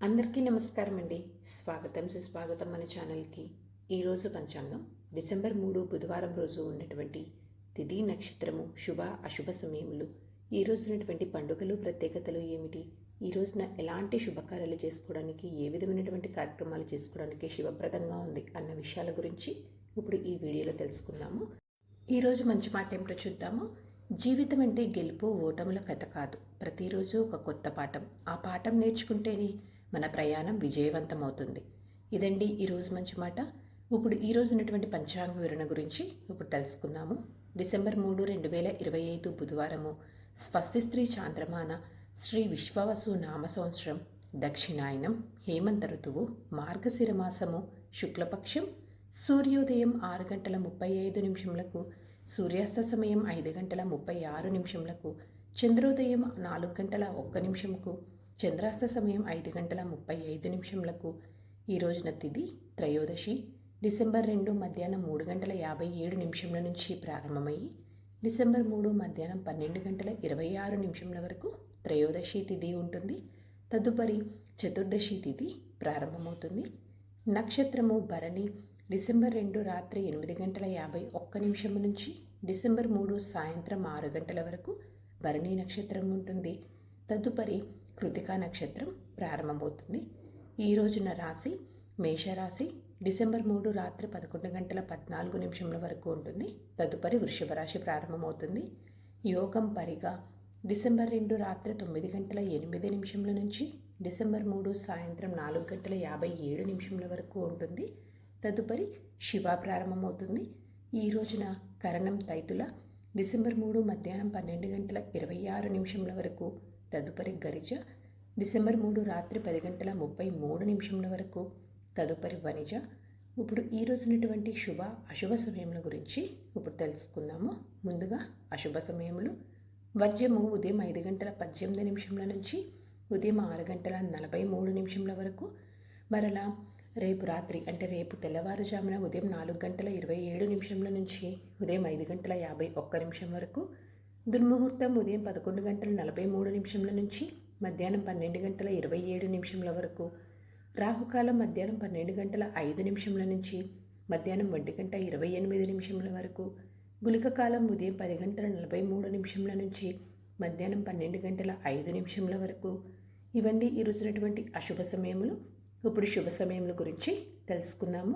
అందరికీ నమస్కారం అండి. స్వాగతం సుస్వాగతం మన ఛానల్కి. ఈరోజు పంచాంగం డిసెంబర్ 3 బుధవారం రోజు ఉన్నటువంటి తిథి నక్షత్రము శుభ అశుభ సమయములు, ఈ రోజునటువంటి పండుగలు ప్రత్యేకతలు ఏమిటి, ఈ రోజున ఎలాంటి శుభకార్యాలు చేసుకోవడానికి, ఏ విధమైనటువంటి కార్యక్రమాలు చేసుకోవడానికి శుభప్రదంగా ఉంది అన్న విషయాల గురించి ఇప్పుడు ఈ వీడియోలో తెలుసుకుందాము. ఈరోజు మంచి మాట ఏమిటో చూద్దాము. జీవితం అంటే గెలుపు ఓటముల కథ కాదు, ప్రతిరోజు ఒక కొత్త పాఠం. ఆ పాఠం నేర్చుకుంటేనే మన ప్రయాణం విజయవంతమవుతుంది. ఇదండి ఈరోజు మంచి మాట. ఇప్పుడు ఈరోజు ఉన్నటువంటి పంచాంగ వివరణ గురించి ఇప్పుడు తెలుసుకుందాము. డిసెంబర్ 3, 2025 బుధవారము, స్వస్తి స్త్రీ చాంద్రమాన శ్రీ విశ్వవసు నామ సంవత్సరం, దక్షిణాయనం, హేమంత ఋతువు, మార్గశిర మాసము, శుక్లపక్షం, సూర్యోదయం 6:35 సూర్యాస్త సమయం 5:36, చంద్రోదయం 4:01, చంద్రాస్త సమయం 5:35. ఈ రోజున తిథి త్రయోదశి, డిసెంబర్ 2 మధ్యాహ్నం 3:57 నుంచి ప్రారంభమయ్యి డిసెంబర్ 3 మధ్యాహ్నం 12:26 వరకు త్రయోదశి తిథి ఉంటుంది. తదుపరి చతుర్దశి తిథి ప్రారంభమవుతుంది. నక్షత్రము భరణి, డిసెంబర్ 2 రాత్రి 8:51 నుంచి డిసెంబర్ 3 సాయంత్రం 6 గంటల వరకు భరణి నక్షత్రం ఉంటుంది. తదుపరి కృతికా నక్షత్రం ప్రారంభమవుతుంది. ఈ రోజున రాశి మేషరాశి, డిసెంబర్ 3 రాత్రి 11:14 వరకు ఉంటుంది. తదుపరి వృషభ రాశి ప్రారంభమవుతుంది. యోగం పరిగా, డిసెంబర్ 2 రాత్రి 9:08 నుంచి డిసెంబర్ 3 సాయంత్రం 4:57 వరకు ఉంటుంది. తదుపరి శివ ప్రారంభమవుతుంది. ఈ రోజున కరణం తైతుల, డిసెంబర్ 3 మధ్యాహ్నం 12:26 వరకు. తదుపరి గరిజ, డిసెంబర్ 3 రాత్రి 10:33 వరకు. తదుపరి వనిజ. ఇప్పుడు ఈ రోజునటువంటి శుభ అశుభ సమయముల గురించి ఇప్పుడు తెలుసుకుందాము. ముందుగా అశుభ సమయములు. వర్జము ఉదయం 5:18 నుంచి ఉదయం 6:43 వరకు. మరలా రేపు రాత్రి అంటే రేపు తెల్లవారుజామున ఉదయం 4:27 నుంచి ఉదయం 5:51 వరకు. దుర్ముహూర్తం ఉదయం 11:43 నుంచి మధ్యాహ్నం 12:27 వరకు. రాహుకాలం మధ్యాహ్నం 12:05 నుంచి మధ్యాహ్నం 1:28 వరకు. గుళిక కాలం ఉదయం 10:43 నుంచి మధ్యాహ్నం 12:05 వరకు. ఇవన్నీ ఈ రోజునటువంటి అశుభ సమయములు. ఇప్పుడు శుభ సమయముల గురించి తెలుసుకుందాము.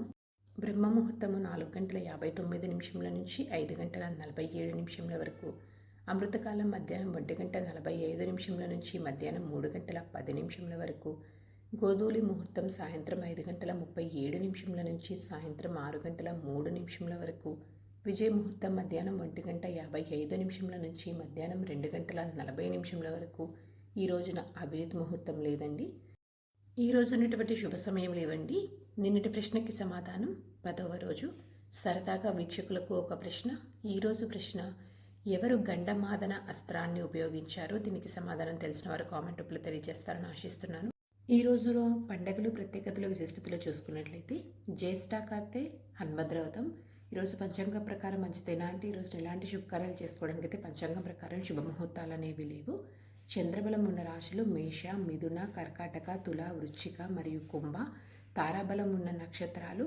బ్రహ్మ ముహూర్తము 4:59 నుంచి 5:47 వరకు. అమృతకాలం మధ్యాహ్నం 1:45 నుంచి మధ్యాహ్నం 3:10 వరకు. గోధూలి ముహూర్తం సాయంత్రం 5:37 నుంచి సాయంత్రం 6:03 వరకు. విజయ ముహూర్తం మధ్యాహ్నం 1:55 నుంచి మధ్యాహ్నం 2:40 వరకు. ఈ రోజున అభిజిత్ ముహూర్తం లేదండి. ఈ రోజు ఉన్నటువంటి శుభ సమయములు ఇవ్వండి. నిన్నటి ప్రశ్నకి సమాధానం 10వ రోజు. సరదాగా వీక్షకులకు ఒక ప్రశ్న. ఈరోజు ప్రశ్న, ఎవరు గండమాదన అస్త్రాన్ని ఉపయోగించారో దీనికి సమాధానం తెలిసిన వారు కామెంట్ రూపంలో తెలియజేస్తారని ఆశిస్తున్నాను. ఈ రోజులో పండగలు ప్రత్యేకతలు విశిష్టతలు చూసుకున్నట్లయితే జ్యేష్ఠ కార్తె హన్మద్రవతం. ఈరోజు పంచాంగం ప్రకారం మంచిదేనా అంటే ఈరోజు ఎలాంటి శుభకార్యాలు చేసుకోవడానికి అయితే పంచాంగం ప్రకారం శుభముహూర్తాలు అనేవి లేవు. చంద్రబలం ఉన్న రాశులు మేష, మిథున, కర్కాటక, తుల, వృశ్చిక మరియు కుంభ. తారాబలం ఉన్న నక్షత్రాలు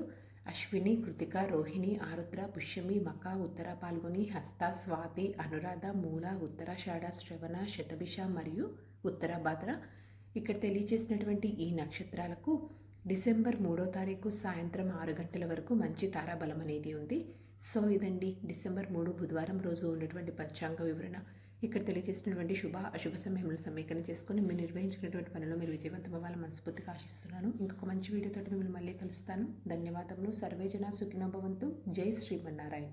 అశ్విని, కృతిక, రోహిణి, ఆరుద్ర, పుష్యమి, మక, ఉత్తర పాల్గొని, హస్త, స్వాతి, అనురాధ, మూల, ఉత్తరాషాఢ, శ్రవణ, శతభిష మరియు ఉత్తర భాద్ర. ఇక్కడ తెలియజేసినటువంటి ఈ నక్షత్రాలకు డిసెంబర్ 3వ తారీఖు సాయంత్రం 6 గంటల వరకు మంచి తారాబలం అనేది ఉంది. సో ఇదండి డిసెంబర్ 3 బుధవారం రోజు ఉన్నటువంటి పంచాంగ వివరణ. ఇక్కడ తెలియజేసినటువంటి శుభ అశుభ సమయములను సమీకరణ చేసుకొని మీరు నిర్వహించుకున్నటువంటి పనులు మీరు విజయవంతం అవ్వాలని మనస్ఫూర్తిగా ఆశిస్తున్నాను. ఇంకొక మంచి వీడియోతో మిమ్మల్ని మళ్ళీ కలుస్తాను. ధన్యవాదములు. సర్వేజన సుఖినో భవంతు. జై శ్రీమన్నారాయణ.